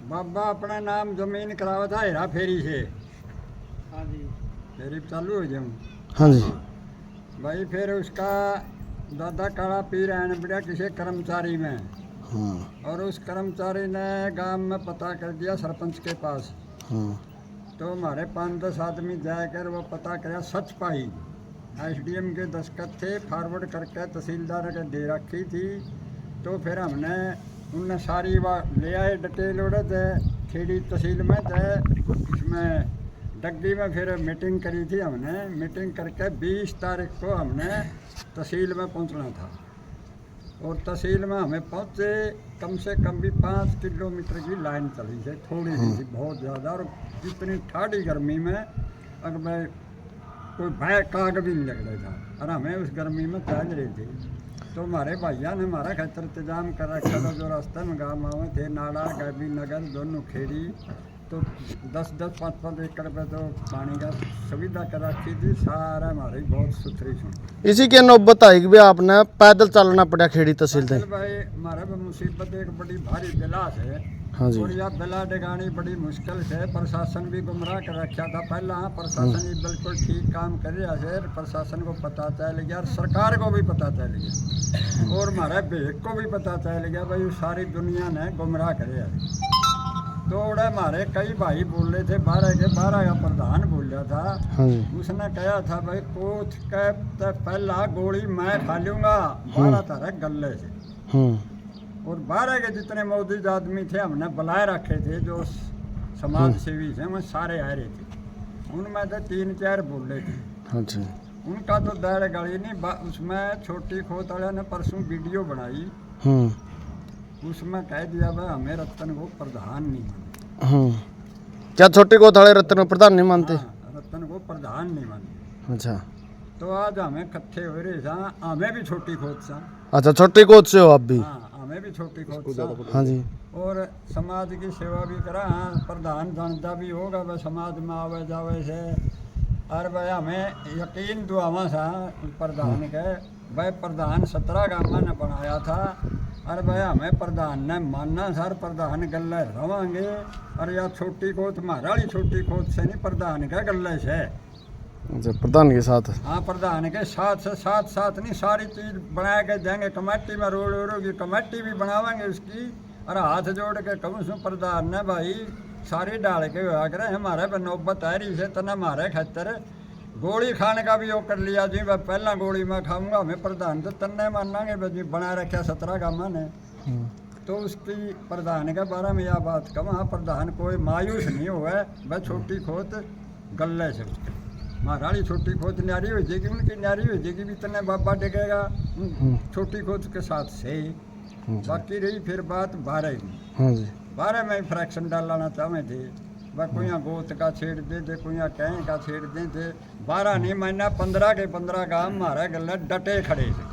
बाबा अपना नाम जमीन करावा था हेरा फेरी से। हाँ जी। फेरी चालू हो जाऊँ। हाँ जी। भाई फिर उसका दादा काला पीर आने बढ़िया किसी कर्मचारी में, हाँ और उस कर्मचारी ने गांव में पता कर दिया सरपंच के पास। हाँ तो हमारे 5-10 आदमी जाकर वो पता किया, सच पाई। एसडीएम के दस्तखत थे, फॉरवर्ड करके तहसीलदार के दे रखी थी। तो फिर हमने उनने सारी ले आए डिटेल उड़े खेड़ी तहसील में इसमें डग्गी में फिर मीटिंग करी थी हमने। मीटिंग करके 20 तारीख को हमने तहसील में पहुंचना था, और तहसील में हमें पहुंचे कम से कम भी 5 किलोमीटर की लाइन चली है, थोड़ी सी थी, बहुत ज़्यादा। और इतनी ठाड़ी गर्मी में अगर मैं कोई भय काग भी नहीं लग रहा था, और हमें उस गर्मी में चल रही थी। तो हमारे भैया ने हमारा खतर इंतजाम कर रखा था, जो रास्ते में गाँव में थे, नाड़ा गैबी नगर दोनों खेड़ी। तो 10-10, 5-5 एकड़ पे तो पानी का सुविधा कर रखी थी। सारा हमारी बहुत सुथरी सुन। इसी के नौबत आई कि भी आपने पैदल चलना पड़ा खेड़ी तहसील तक। भाई हमारे पे मुसीबत एक बड़ी भारी बिलास है। हाँ जी। और यह बिला डिगानी बड़ी मुश्किल से, प्रशासन भी गुमराह कर रखा था पहला। प्रशासन ही बिल्कुल ठीक काम कर रहा है, प्रशासन को पता चल गया, और सरकार को भी पता चल गया, और हमारे बेग को भी पता चल गया भाई सारी दुनिया ने गुमराह करे है। तो हमारे कई भाई बोल रहे थे, 12 का प्रधान बोल रहा था। हाँ जी। उसने कहा था भाई कोथ के पहला गोली मैं खा लूँगा 12 तारीख गले से। और 12 के जितने मौजूद आदमी थे हमने बुलाए रखे थे, जो समाज सेवी थे, वो सारे आ रहे थे। उनमें से 3-4 बोल रहे थे। हाँ जी। उनका तो दाड़ गली नहीं। उसमें छोटी खोत वाले ने परसों वीडियो बनाई, उसमें कह दिया भाई हमें रतन को प्रधान नहीं मानते। क्या छोटे को थाड़े रत्न को प्रधान नहीं मानते? हाँ, रतन को प्रधान नहीं मानते। अच्छा। तो आज हमें इकट्ठे हो रहे सा, हमें भी छोटी खोत सा। अच्छा, छोटी कोच से हो आप भी? हाँ, हमें भी छोटी खोत सा। हाँ जी। और समाज की सेवा भी करा। हाँ, प्रधान जानता भी होगा वह समाज में आवे जावे से। और भाई हमें यकीन दुआवा सा प्रधान के, भाई प्रधान 17 गाँव ने बनाया था। और भाई हमें प्रधान ने मानना सर, प्रधान गले रवांगे। और या छोटी खोत हमारा वाली छोटी खोत से नहीं, प्रधान के गले से। अच्छा, प्रधान के साथ? हाँ, प्रधान के साथ से साथ नहीं, सारी चीज़ बना के देंगे। कमेटी में रोड वोड़ों की कमेटी भी बनावेंगे उसकी। और हाथ जोड़ के कहूँ सो प्रधान ने भाई सारी डाल के हुआ करे, हमारे पे नौबत आ रही से तना हमारे खतर गोली खाने का भी वो कर लिया जी। वह पहला गोली मैं खाऊंगा, हमें प्रधान तो तन्ने मानांगे जी, बना रखा 17 गाँव ने। तो उसकी प्रधान के बारे में यह बात कहूँ, हाँ प्रधान कोई मायूस नहीं हुआ है। वह छोटी खोत गले से उसके महारानी छोटी खोत न्यारी हो जाएगी, उनकी न्यारी हो जाएगी भी, तने बाबा डिगेगा छोटी खोत के साथ से। बाकी रही फिर बात 12 की। हाँ जी। 12 में फ्रैक्शन डालना चाहते थे। वह कोई गोत का छेड़ दे थे, कोई कहीं का छेड़ दे थे। 12 नहीं महीना 15 के 15 गाँव हमारे गले डटे खड़े थे।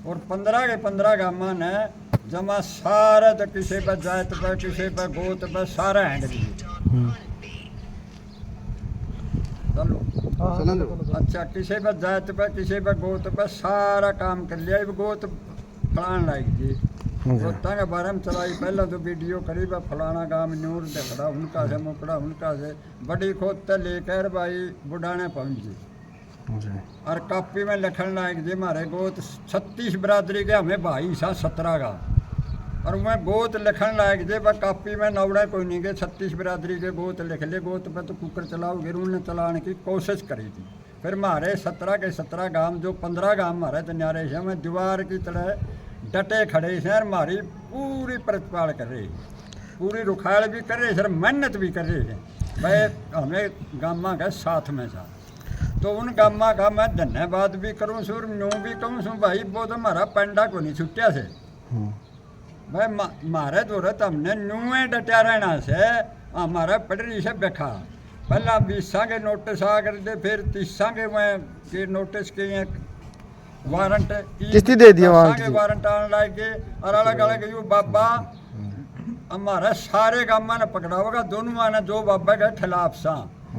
और 15 के 15 गाँव ने जमा सारे तो किसी पर जात पर, किसी पर गोत पर, सारे हैंड दिए। चलो अच्छा, किसी पर जात पर, किसी पर गोत पर, सारा काम कर लिया। गोत फलान लाइक जी, गोता के बारे में चलाई पहले तो वीडियो करी, वह फलाना गाँव न्यूर देखड़ा उनका से, मुकड़ा उनका से। बड़ी खोत तक लेकर भाई बुढ़ाने पहुँची। और कापी में लिखन लायक जी हमारे गोत 36 बरादरी के हमें भाई सा 17 गाँव। और मैं गोत लिखन लायक जे वह कापी में नवड़े कोई नहीं गए, 36 बरादरी के गोत लिख ले। गोत पे तो कुकर चलाओगे, उन्होंने चलाने की कोशिश करी थी। फिर हमारे 17 के 17 गाँव, जो 15 गाँव हमारे तो न्यारे से, हमें दीवार की तरह डटे खड़े से। और हमारी पूरी प्रतिपाल कर रहे, पूरी रुखाड़ भी कर रहे सर, मेहनत भी कर रहे हैं भाई हमें गामा का साथ में था। तो उन गामा का मैं धन्यवाद भी करूँ सुर, न्यू भी कहूँ सू भाई, वो तो हमारा पेंडा को नहीं छुट्टिया से भाई मारे तो रत हमने न्यूए डटा रहना से। हमारा पटरी से बैठा पहला 20 के नोटिस आ कर दे, फिर 30 के मैं नोटिस के वारंट किस्ती दे दिया के वारंट आने लागे। और अलग अलग यू बाबा हमारा सारे गाँव ने पकड़ा होगा, दोनों आने जो बाबा के खिलाफ सा।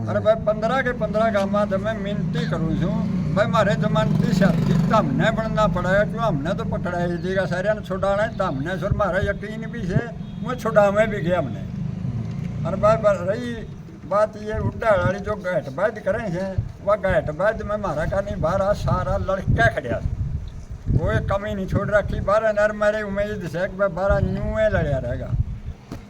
अरे भाई 15 के 15 गाँव तो मैं मिनती करूँ छूँ भाई, हमारे जमानती साथी तो हमने बनना पड़ेगा, क्यों हमने तो पकड़ा ही देगा सारे ने छुड़ाना है। तो हमने सर हमारा यकीन भी से वो छुड़ावे भी गया हमने। और बात रही बात ये उड्डा वाली जो गैटबाज करें हैं, वह गैटबाज में मारा का नहीं बारह सारा लड़का खड़िया, कोई कमी नहीं छोड़ रखी। 12 नर मेरे उम्मीद से कि 12 न्यूए लड़िया रहेगा।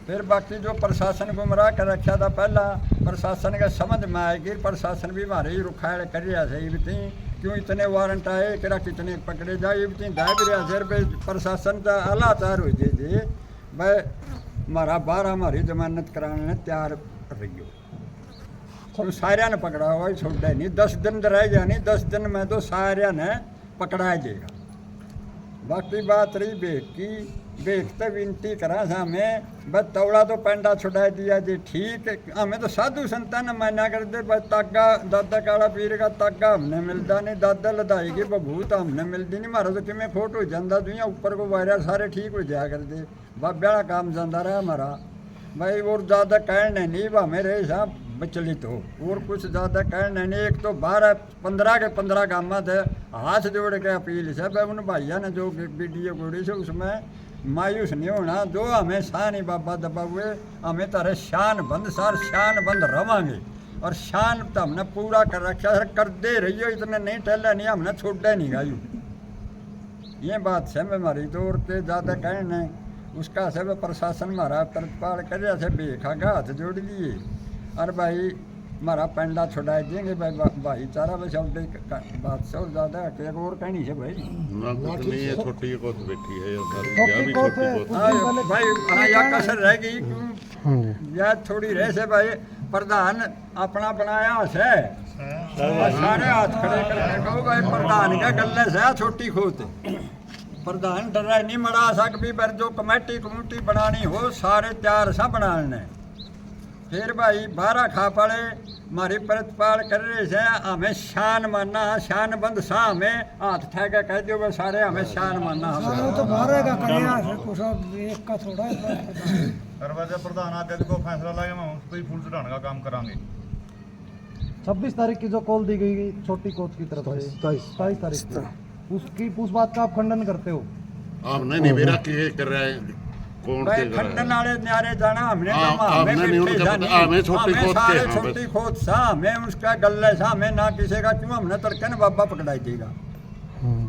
फिर बाकी जो प्रशासन गुमराह कर रखा था पहला, प्रशासन के समझ में आएगी। प्रशासन भी हमारे ही रुखाड़ कर रहा है, इतनी क्यों इतने वारंट आए कि कितने पकड़े जाए, इतनी दाब रहा है। प्रशासन का अलाचार हो जी भाई हमारा 12 हमारी जमानत कराने तैयार रही हो, तो सारिया ने पकड़ा हुआ ही छोड़ा नहीं। 10 दिन रह गया नहीं, 10 दिन में तो सारिया ने पकड़ा जाएगा। बाकी बात रही बेग की, बेग तो विनती करा हमें बस तौड़ा तो पेंडा छुड़ा दिया जी, ठीक है। हमें तो साधु संतान मान्या कर दे, बस तागा दादा काला पीर का तागा हमने मिलता नहीं, दादा लदाई की बभूत हमने मिलती नहीं। मारा तो किमें खोट हो जाता, दुनिया ऊपर को वायरल सारे ठीक हो जाया कर दे, बाबा काम जाता रहा हमारा भाई। और ज़्यादा कहने नहीं वह मेरे साहब विचलित हो, और कुछ ज़्यादा कहने नहीं। एक तो 12-15 के 15 गामा थे, हाथ जोड़ के अपील से भाई उन भाइयों ने जो वीडियो गोड़ी से उसमें मायूस नहीं होना। जो हमें शान ही बाबा दबा हुए, हमें तारे शान बंद सार शान बंद रवांगे, और शान तो हमने पूरा कर रखा है। कर दे रही हो, इतने नहीं टहला नहीं, हमने छोड़ा नहीं गायू। ये बात से मैं हमारी तौर पर ज़्यादा कहने उसका सब प्रशासन हमारा प्रतिपाल कर रहा से बेखा का हाथ जोड़ दिए, और भाई हमारा पेंडा छुड़ा देंगे भाई। भाईचारा बस अब बात से और ज़्यादा है और कहनी है भाई। छोटी कोत बैठी है भाई हाँ या कसर रह गई या थोड़ी रह से भाई। प्रधान अपना बनाया से सारे हाथ खड़े करके कहो भाई प्रधान के गले से छोटी खोत प्रधान डरा नहीं मरा सक भी पर जो कमेटी बनानी हो सारे तैयार सा बनाने। फिर भाई 12 खा पड़े हमारी प्रतिपाल कर रहे से, हमें शान मानना शान बंद सा, हमें हाथ ठेका कह दो वो सारे हमें शान मानना। तो 12 का कन्या है कुछ एक का थोड़ा दरवाजा प्रधान आगे को फैसला लागे हम उस पर ही फूल चढ़ाने का काम करांगे। 26 तारीख की जो कॉल दी गई छोटी कोच की तरफ से 27 तारीख की, उसकी उस बात का आप खंडन करते हो? आप नहीं मेरा के कर रहे हैं कौन भाई के कर खंडन रहा है? वाले न्यारे जाना हमने आपने नहीं उनका पता, हमें छोटी खोद के हैं, छोटी खोद सा हमें उसका गले सा हमें ना किसी का क्यों हमने तड़के न बाबा पकड़ाई देगा।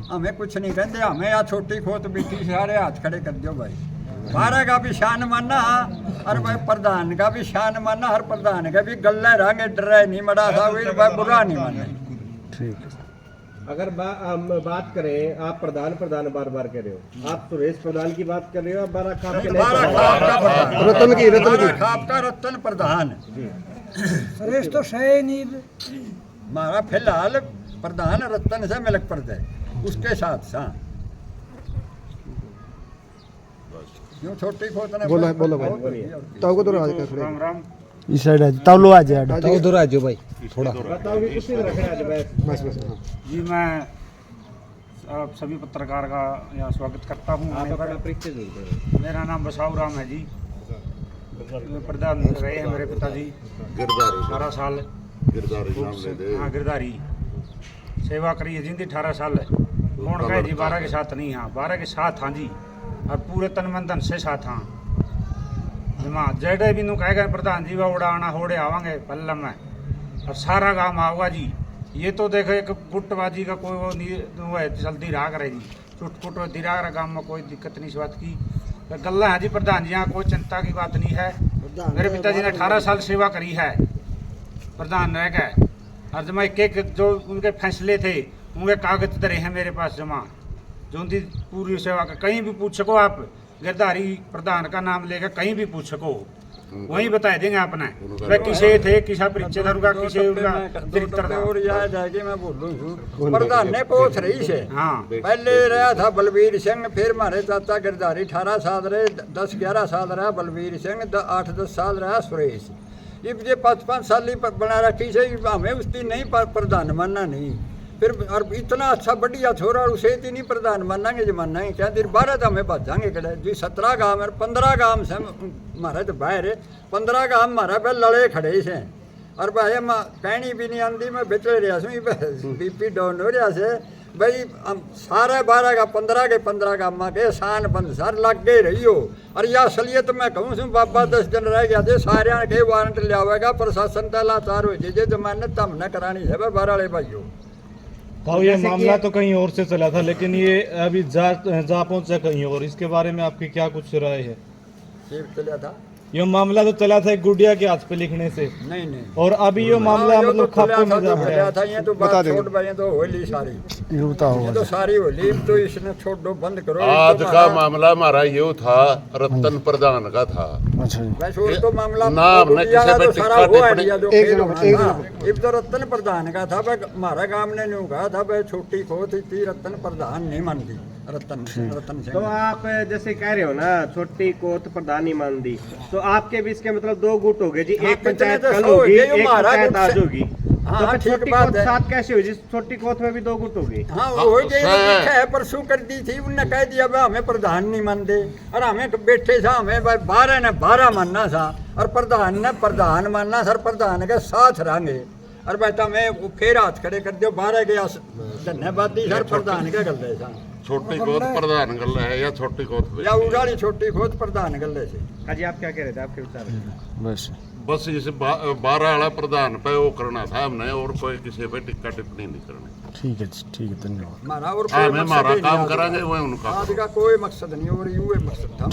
हमें कुछ नहीं कहते, हमें या छोटी खोद बिठी सारे हाथ खड़े कर दो भाई। 12 का भी शान मानना और भाई प्रधान का भी शान मानना, हर प्रधान का भी गले रंगे डरे नहीं मरा था भाई बुरा नहीं मानना। ठीक है। अगर बात करें, आप प्रधान बार बार कह रहे हो, आप सुरेश प्रधान की बात कर रहे हो, बारा खाप के रतन की खाप का रतन प्रधान सुरेश तो सही नहीं। हमारा फिलहाल प्रधान रतन से मिलक पड़ता है उसके साथ सा क्यों छोटी खोत ने बोलो भाई तो को राज का राम राम इस साइड आ जाओ लो आ जाओ तो उधर आ जाओ भाई थोड़ा बताओ कि किसी ने रखा आज बस जी। मैं आप सभी पत्रकार का यहाँ स्वागत करता हूँ। आप अपना परिचय दीजिए। मेरा नाम बसाऊ राम है जी, प्रधान रहे हैं मेरे पिताजी गिरदारी 18 साल। गिरदारी नाम ले दे। हाँ गिरदारी सेवा करी है जिंदी 18 साल है। कौन कहे जी 12 के साथ नहीं, हाँ 12 के साथ हाँ जी, और पूरे तन मन धन से साथ हाँ जमा जेडे भी नू कहेगा प्रधान जी वा उड़ाना होड़े आवांगे पल्लम में, और सारा गांव आऊगा जी। ये तो देखो एक गुटबाजी का कोई वो है चलती रहा करे जी, चुटपुट होती रहा करे गाँव में, कोई दिक्कत नहीं इस बात की। तो गल्ला है जी प्रधान जी, यहाँ कोई चिंता की बात नहीं है। मेरे पिताजी ने 18 साल सेवा करी है प्रधान रह गए, और जमा एक जो उनके फैसले थे उनके कागज धरे हैं मेरे पास जमा, जो उनकी पूरी सेवा का कहीं भी पूछ सको आप, गिरधारी प्रधान का नाम लेकर कहीं भी पूछ सको वहीं बता देंगे आपने वे किसे थे, किसा परिचय धरूगा, किसे उनका चरित्र था। और याद जाएगी मैं बोलूँ प्रधान ने पोछ रही से। हाँ पहले रहा था बलवीर सिंह, फिर हमारे चाचा गिरधारी 18 साल रहे, 10-11 साल रहा बलवीर सिंह, 8-10 साल रहा सुरेश। ये 5-5 साल ही बना रखी से, हमें उसकी नहीं प्रधान मानना नहीं। फिर और इतना अच्छा बढ़िया छोरा और उसे ही नहीं प्रधान मानेंगे जमाना है क्या देर 12 तो हमें भाजांगे कड़े जी। 17 गाँव है, 15 गाँव से हमारा तो बाहर है, 15 गाँव हमारा पे लड़े खड़े से। और भाई कहनी भी नहीं आती, मैं बिचड़ रहा बीपी डाउन हो रहा से। भाई हम सारे 12 का 15 के 15 का अम्मा के शान बंद सर लग गए रही हो। और यह असलियत मैं कहूँ सुन बाबा 10 दिन रह गया थे सारे के वारंट लियावेगा प्रशासन तलाचार हो जे जमानत हम न करानी है बाहर वाले भाइयों। तो ये मामला तो कहीं और से चला था, लेकिन ये अभी जा पहुंचा कहीं और, इसके बारे में आपकी क्या कुछ राय है? चला था ये मामला तो चला था एक गुड़िया के हाथ पे लिखने से, नहीं और अभी ये मामला मतलब खापे में जा रहा है। था ये तो बात छोड़ भाई तो होली सारी ये तो सारी होली तो इसने छोड़ दो बंद करो। आज का मामला हमारा ये था रतन प्रधान का था। अच्छा जी। वैसे और तो मामला नाम न किसी पे टिक्का टिप्पणी। एक तो रतन प्रधान का था भाई हमारा गांव ने न्यू कहा था भाई छोटी खोत थी रतन प्रधान नहीं मानती रतन सिंह। तो आप जैसे कह रहे हो ना छोटी कोत प्रधान नहीं मान दी, तो आपके बीच के मतलब दो गुट हो गए जी, एक पंचायत कल होगी एक पंचायत आज होगी। हाँ, तो फिर ठीक छोटी बात कोत है। साथ कैसे हुई? जिस छोटी कोत में भी दो गुट हो गए। हाँ वो है परसों कर दी थी उनने कह दिया भाई हमें प्रधान नहीं मानते और हमें बैठे था हमें भाई 12 ने 12 मानना था और प्रधान ने प्रधान मानना सर प्रधान के साथ रहेंगे और बेटा मैं फिर हाथ खड़े कर दियो 12 के धन्यवादी सर प्रधान के गल रहे छोटी कोत प्रधान गल है या छोटी कोत या उड़ाड़ी छोटी खोत प्रधान गल रहे थे। जी आप क्या कह रहे थे, आपके विचार? बस बस इस 12 वाला प्रधान पे वो करना था हमने, और कोई किसी पे टिक्का टिप्पणी नहीं करनी। ठीक है जी, ठीक है, धन्यवाद। हमारा और हमें हमारा काम करांगे वो उनका आज का कोई मकसद नहीं और यूं मकसद था।